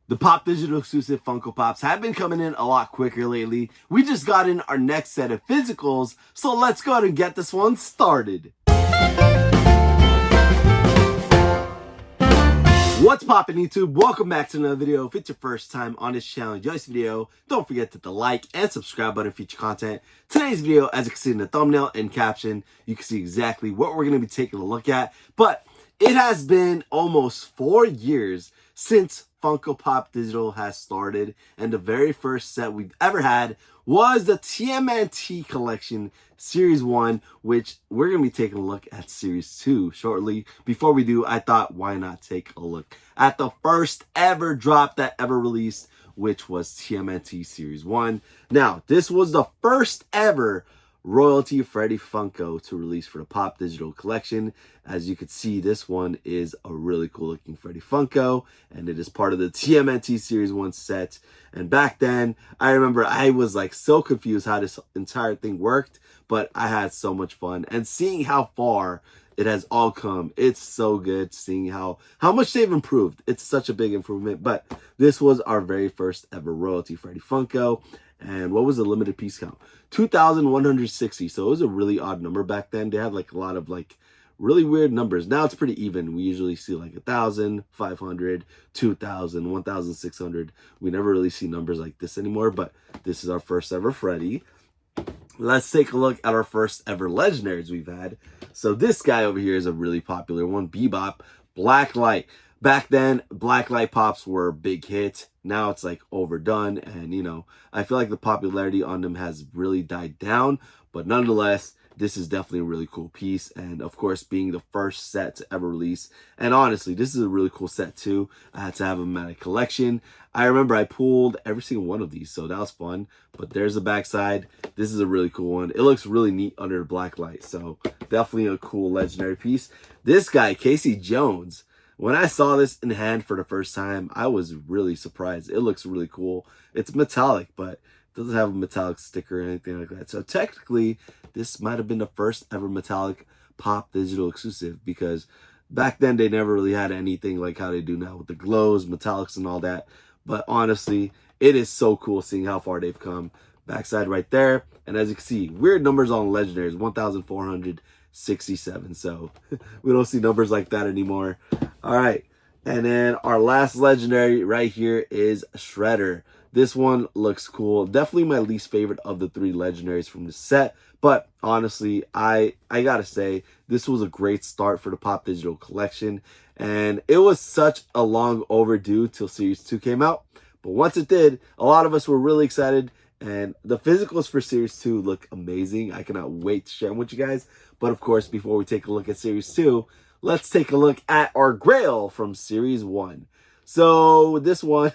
The Pop Digital exclusive Funko Pops have been coming in a lot quicker lately. We just got in our next set of physicals, so let's go ahead and get this one started. What's poppin' YouTube? Welcome back to another video. If it's your first time on this channel, enjoy this video, don't forget to hit the like and subscribe button for future content. Today's video, as you can see in the thumbnail and caption, you can see exactly what we're going to be taking a look at. But it has been almost 4 years since Funko Pop Digital has started, and the very first set we've ever had was the TMNT collection Series 1, which we're going to be taking a look at Series 2 shortly. Before we do, I thought, why not take a look at the first ever drop that ever released, which was TMNT Series 1. Now, this was the first ever royalty Freddy Funko to release for the Pop Digital collection. As you can see, this one is a really cool looking Freddy Funko, and it is part of the TMNT Series 1 set. And back then, I remember I was like so confused how this entire thing worked, but I had so much fun. And seeing how far it has all come, it's so good seeing how much they've improved. It's such a big improvement. But this was our very first ever royalty Freddy Funko. And what was the limited piece count? 2,160. So it was a really odd number back then. They had like a lot of like really weird numbers. Now it's pretty even. We usually see like 1,000, 500, 2,000, 1,600. We never really see numbers like this anymore, but this is our first ever Freddy. Let's take a look at our first ever legendaries we've had. So this guy over here is a really popular one, Bebop, Blacklight. Back then, Blacklight Pops were a big hit. Now it's like overdone, and you know, I feel like the popularity on them has really died down, but nonetheless, this is definitely a really cool piece. And of course, being the first set to ever release, and honestly, this is a really cool set too. I had to have them at a collection. I remember I pulled every single one of these, so that was fun. But there's the backside. This is a really cool one. It looks really neat under the black light, so definitely a cool legendary piece. This guy, Casey Jones. When I saw this in hand for the first time, I was really surprised. It looks really cool. It's metallic, but it doesn't have a metallic sticker or anything like that. So technically, this might have been the first ever metallic Pop Digital exclusive, because back then they never really had anything like how they do now with the glows, metallics, and all that. But honestly, it is so cool seeing how far they've come. Backside right there. And as you can see, weird numbers on legendaries, 1,467. So we don't see numbers like that anymore. All right, and then our last legendary right here is Shredder. This one looks cool. Definitely my least favorite of the 3 legendaries from the set. But honestly, I gotta say, this was a great start for the Pop Digital collection. And it was such a long overdue till Series 2 came out. But once it did, a lot of us were really excited. And the physicals for Series 2 look amazing. I cannot wait to share them with you guys. But of course, before we take a look at Series 2, let's take a look at our Grail from Series 1. So this one,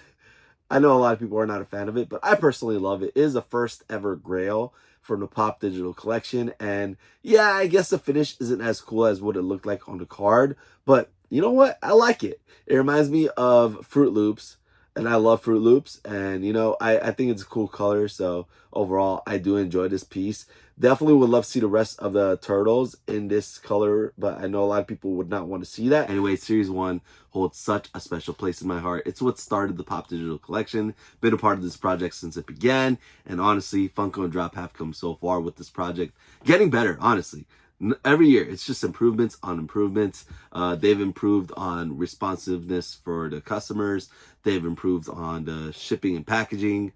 I know a lot of people are not a fan of it, but I personally love it. It is the first ever Grail from the Pop Digital collection. And yeah, I guess the finish isn't as cool as what it looked like on the card. But you know what? I like it. It reminds me of Fruit Loops. And I love Fruit Loops, and you know, I think it's a cool color, so overall, I do enjoy this piece. Definitely would love to see the rest of the turtles in this color, but I know a lot of people would not want to see that. Anyway, Series 1 holds such a special place in my heart. It's what started the Pop Digital collection, been a part of this project since it began, and honestly, Funko and Drop have come so far with this project. Getting better, honestly. Every year, it's just improvements on improvements. They've improved on responsiveness for the customers. They've improved on the shipping and packaging,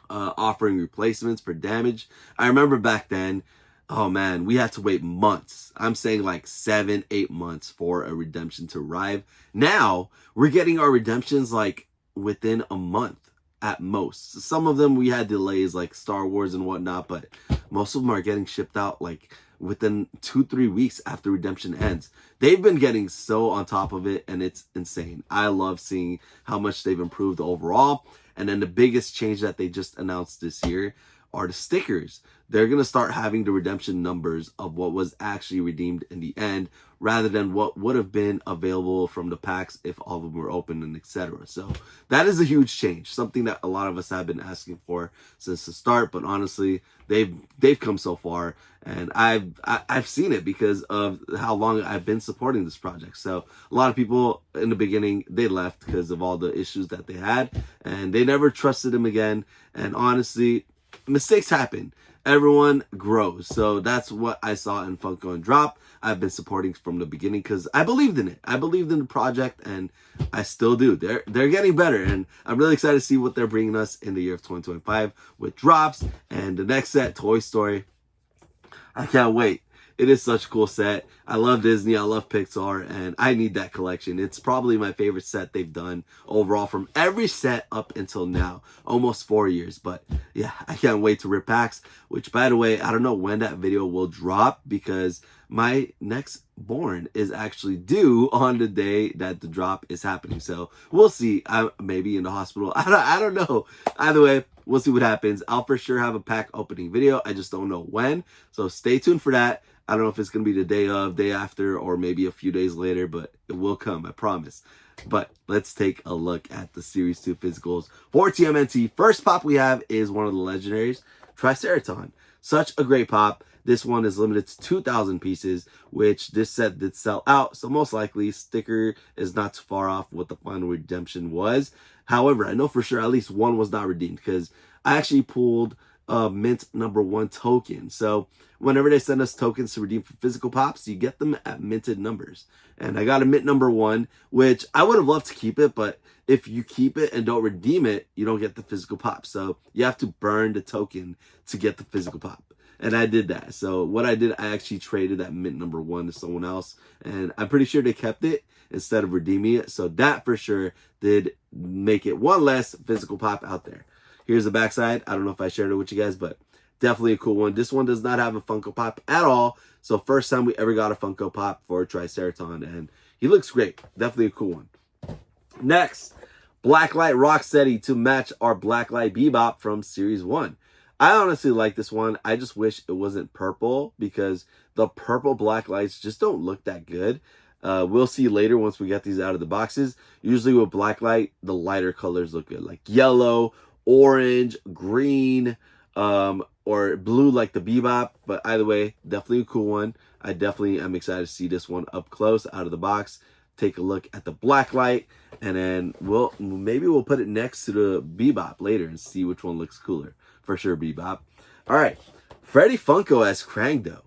offering replacements for damage. I remember back then, oh man, we had to wait months. I'm saying like 7, 8 months for a redemption to arrive. Now, we're getting our redemptions like within a month at most. Some of them we had delays like Star Wars and whatnot, but most of them are getting shipped out like within 2-3 weeks after redemption ends. They've been getting so on top of it, and it's insane. I love seeing how much they've improved overall. And then the biggest change that they just announced this year are the stickers. They're going to start having the redemption numbers of what was actually redeemed in the end, rather than what would have been available from the packs if all of them were open and etc. So that is a huge change, something that a lot of us have been asking for since the start. But honestly, they've come so far, and I've seen it because of how long I've been supporting this project. So a lot of people in the beginning, they left because of all the issues that they had, and they never trusted him again. And honestly, mistakes happen. Everyone grows. So that's what I saw in Funko and Drop. I've been supporting from the beginning because I believed in it. I believed in the project, and I still do. They're getting better, and I'm really excited to see what they're bringing us in the year of 2025 with drops and the next set, Toy Story. I can't wait. It is such a cool set. I love Disney. I love Pixar, and I need that collection. It's probably my favorite set they've done overall from every set up until now. Almost 4 years. But yeah, I can't wait to rip packs, which, by the way, I don't know when that video will drop because my next born is actually due on the day that the drop is happening. So we'll see. I maybe in the hospital. I don't know. Either way, we'll see what happens. I'll for sure have a pack opening video. I just don't know when. So stay tuned for that. I don't know if it's going to be the day of, day after, or maybe a few days later, but it will come, I promise. But let's take a look at the Series 2 physicals for TMNT. First pop we have is one of the legendaries, Triceratops. Such a great pop. This one is limited to 2,000 pieces, which this set did sell out. So most likely, sticker is not too far off what the final redemption was. However, I know for sure at least one was not redeemed because I actually pulled mint number 1 token. So whenever they send us tokens to redeem for physical pops, you get them at minted numbers. And I got a mint number 1, which I would have loved to keep it, but if you keep it and don't redeem it, you don't get the physical pop. So you have to burn the token to get the physical pop. And I did that. So what I did, I actually traded that mint number 1 to someone else. And I'm pretty sure they kept it instead of redeeming it. So that for sure did make it one less physical pop out there. Here's the backside. I don't know if I shared it with you guys, but definitely a cool one. This one does not have a Funko Pop at all. So first time we ever got a Funko Pop for Triceratops, and he looks great. Definitely a cool one. Next, Blacklight Rocksteady to match our Blacklight Bebop from Series 1. I honestly like this one. I just wish it wasn't purple because the purple Blacklights just don't look that good. We'll see later once we get these out of the boxes. Usually with Blacklight, the lighter colors look good, like yellow, orange, green, or blue like the Bebop. But either way, definitely a cool one. I definitely am excited to see this one up close out of the box. Take a look at the Blacklight, and then maybe we'll put it next to the Bebop later and see which one looks cooler. For sure, Bebop. All right, Freddy Funko as Krangdo.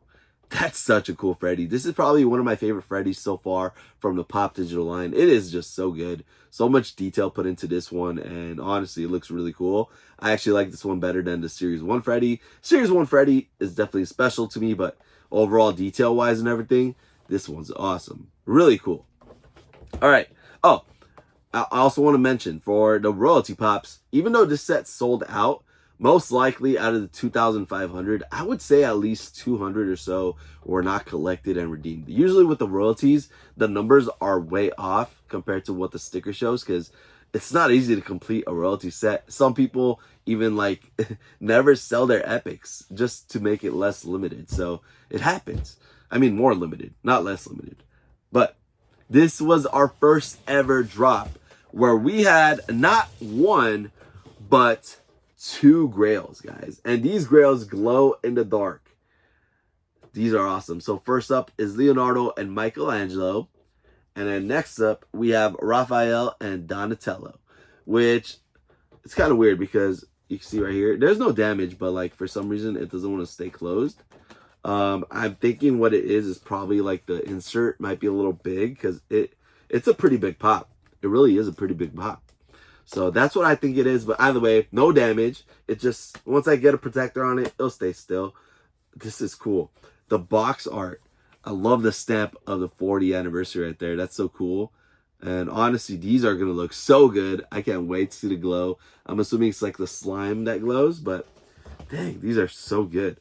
That's such a cool Freddy. This is probably one of my favorite Freddys so far from the Pop Digital line. It is just so good. So much detail put into this one, and honestly, it looks really cool. I actually like this one better than the Series 1 Freddy. Series 1 Freddy is definitely special to me, but overall, detail-wise and everything, this one's awesome. Really cool. All right. Oh, I also want to mention for the royalty pops, even though this set sold out, most likely out of the 2,500, I would say at least 200 or so were not collected and redeemed. Usually with the royalties, the numbers are way off compared to what the sticker shows because it's not easy to complete a royalty set. Some people even like never sell their epics just to make it less limited. So it happens. I mean, more limited, not less limited. But this was our first ever drop where we had not one, but 2 Grails, guys. And these Grails glow in the dark. These are awesome. So first up is Leonardo and Michelangelo. And then next up, we have Raphael and Donatello, which it's kind of weird because you can see right here, there's no damage, but like for some reason, it doesn't want to stay closed. I'm thinking what it is probably like the insert might be a little big because it's a pretty big pop. It really is a pretty big pop. So that's what I think it is. But either way, no damage. It just, once I get a protector on it, it'll stay still. This is cool. The box art. I love the stamp of the 40th anniversary right there. That's so cool. And honestly, these are going to look so good. I can't wait to see the glow. I'm assuming it's like the slime that glows. But dang, these are so good.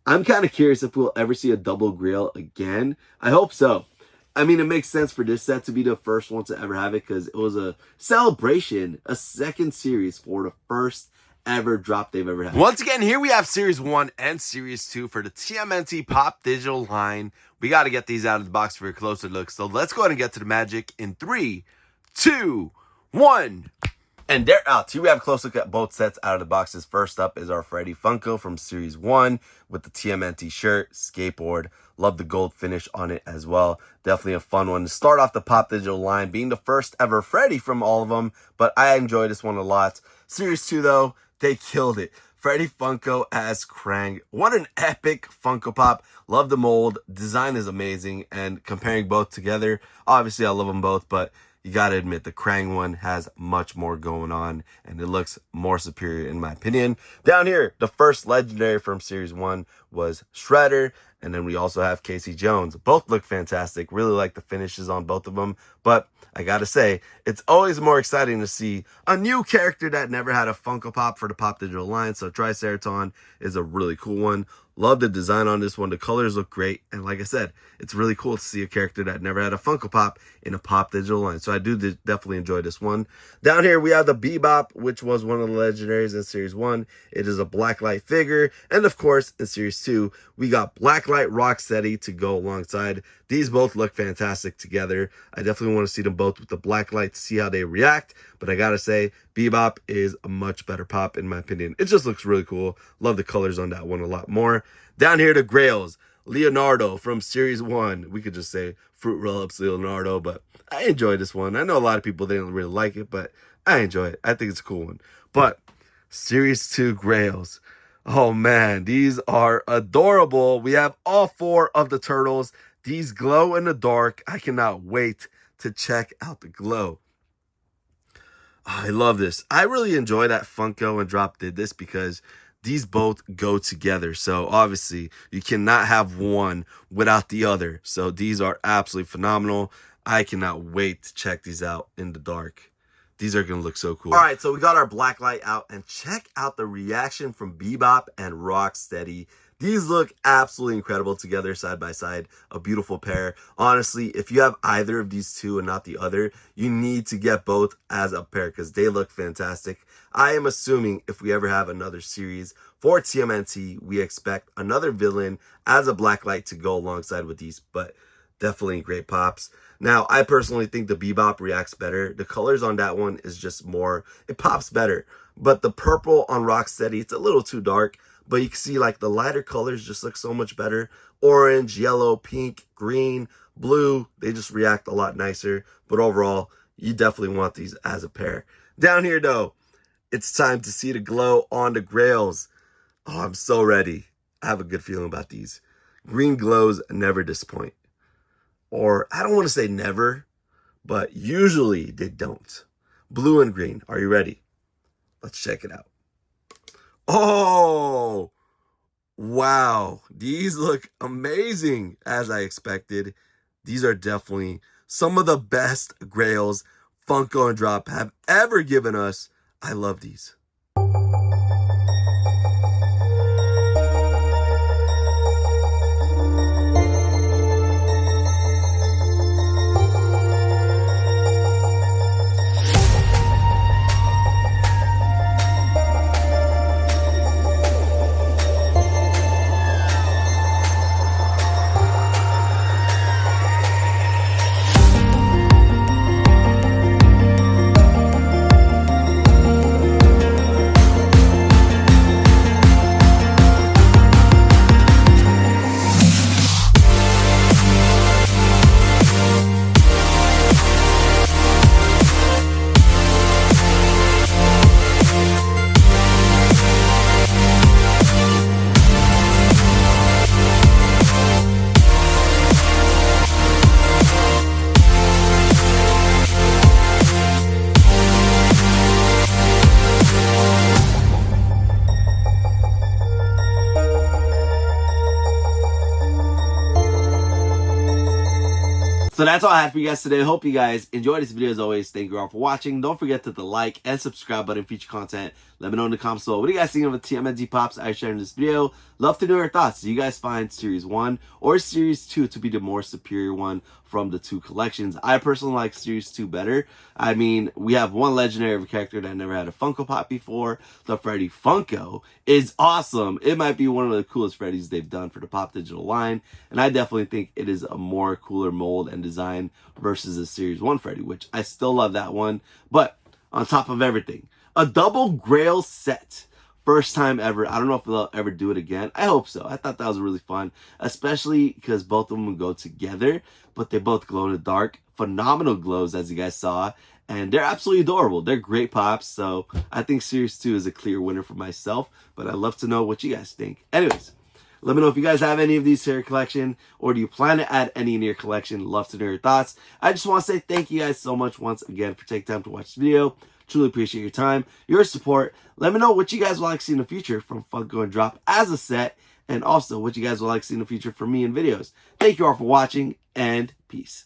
I'm kind of curious if we'll ever see a double Grail again. I hope so. I mean, it makes sense for this set to be the first one to ever have it because it was a celebration, a second series for the first ever drop they've ever had. Once again, here we have Series 1 and Series 2 for the TMNT Pop Digital line. We got to get these out of the box for a closer look. So let's go ahead and get to the magic in 3, 2, 1. And they're out. Here we have a close look at both sets out of the boxes. First up is our Freddy Funko from Series 1 with the TMNT shirt, skateboard. Love the gold finish on it as well. Definitely a fun one to start off the Pop Digital line, being the first ever Freddy from all of them. But I enjoy this one a lot. Series 2, though, they killed it. Freddy Funko as Krang. What an epic Funko Pop. Love the mold. Design is amazing. And comparing both together, obviously I love them both, but you gotta admit the Krang one has much more going on and it looks more superior in my opinion. Down here, the first legendary from Series 1 was Shredder, and then we also have Casey Jones. Both look fantastic. Really like the finishes on both of them, but I gotta say, it's always more exciting to see a new character that never had a Funko Pop for the Pop Digital line. So Triceraton is a really cool one. Love the design on this one. The colors look great. And like I said, it's really cool to see a character that never had a Funko Pop in a Pop Digital line. So I do definitely enjoy this one. Down here, we have the Bebop, which was one of the legendaries in Series 1. It is a blacklight figure. And of course, in Series 2, we got Blacklight Rocksteady to go alongside. These both look fantastic together. I definitely want to see them both with the blacklight to see how they react. But I gotta say, Bebop is a much better pop in my opinion. It just looks really cool. Love the colors on that one a lot more. Down here, the Grails. Leonardo from Series 1. We could just say Fruit Roll-Ups Leonardo, but I enjoy this one. I know a lot of people didn't really like it, but I enjoy it. I think it's a cool one. But Series 2 Grails. Oh man, these are adorable. We have all 4 of the turtles. These glow in the dark. I cannot wait to check out the glow. I love this. I really enjoy that Funko and Drop did this because these both go together. So obviously you cannot have one without the other. So these are absolutely phenomenal. I cannot wait to check these out in the dark. These are going to look so cool. All right, so we got our blacklight out, and check out the reaction from Bebop and Rocksteady. These look absolutely incredible together, side by side. A beautiful pair. Honestly, if you have either of these two and not the other, you need to get both as a pair because they look fantastic. I am assuming if we ever have another series for TMNT, we expect another villain as a blacklight to go alongside with these, but definitely great pops. Now, I personally think the Bebop reacts better. The colors on that one is just more, it pops better. But the purple on Rocksteady, it's a little too dark. But you can see like the lighter colors just look so much better. Orange, yellow, pink, green, blue, they just react a lot nicer. But overall, you definitely want these as a pair. Down here though, it's time to see the glow on the Grails. Oh, I'm so ready. I have a good feeling about these. Green glows never disappoint. Or I don't want to say never, but usually they don't. Blue and green, are you ready? Let's check it out. Oh, wow. These look amazing as I expected. These are definitely some of the best Grails Funko and Drop have ever given us. I love these. So that's all I had for you guys today. Hope you guys enjoyed this video as always. Thank you all for watching. Don't forget to hit the like and subscribe button for future content. Let me know in the comments below. What do you guys think of the TMNT Pops I shared in this video? Love to know your thoughts. Do you guys find Series 1 or Series 2 to be the more superior one from the two collections. I personally like Series 2 better. I mean, we have one legendary of a character that never had a Funko Pop before. The Freddy Funko is awesome. It might be one of the coolest Freddys they've done for the Pop Digital line, and I definitely think it is a more cooler mold and design versus the Series 1 Freddy, which I still love that one. But on top of everything, a double Grail set. First time ever. I don't know if they'll ever do it again. I hope so. I thought that was really fun, especially because both of them go together, but they both glow in the dark. Phenomenal glows, as you guys saw, and they're absolutely adorable. They're great pops, so I think Series 2 is a clear winner for myself, but I'd love to know what you guys think. Anyways, let me know if you guys have any of these to your collection, or do you plan to add any in your collection? Love to know your thoughts. I just want to say thank you guys so much once again for taking time to watch this video. Truly appreciate your time, your support. Let me know what you guys would like to see in the future from Funko and Drop as a set, and also what you guys would like to see in the future from me in videos. Thank you all for watching, and peace.